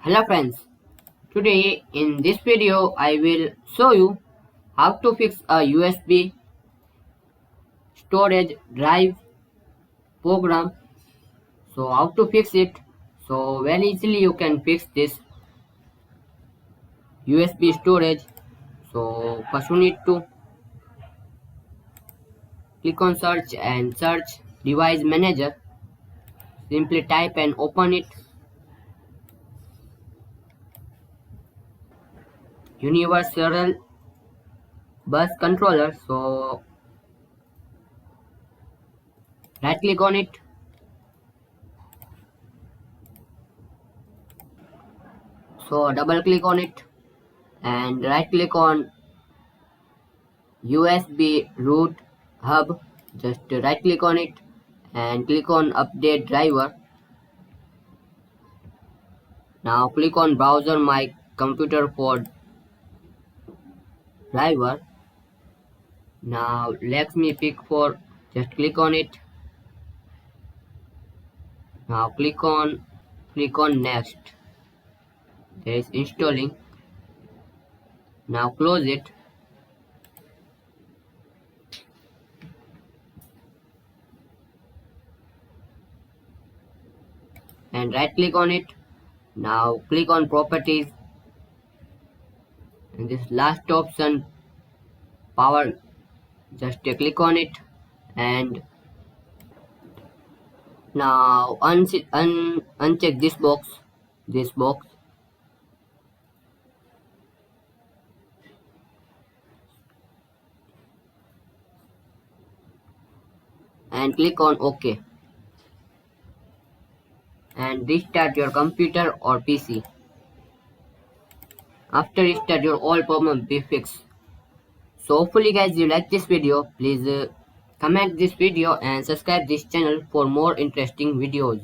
Hello friends, today in this video I will show you how to fix a USB storage drive program. So how to fix it? So very easily you can fix this USB storage. So first you need to click on search and search device manager. Simply type and open it. Universal bus controller. So right click on it. So double click on it and right click on USB root hub. Just right click on it and click on update driver. Now click on browser my computer for driver. Now let me pick for, just click on it. Now click on next. There is installing. Now close it. And right click on it. Now click on properties and this last option power, just click on it and now uncheck this box and click on OK and restart your computer or PC. After restart, your all problem will be fixed. So hopefully guys you like this video. Please comment this video and subscribe this channel for more interesting videos.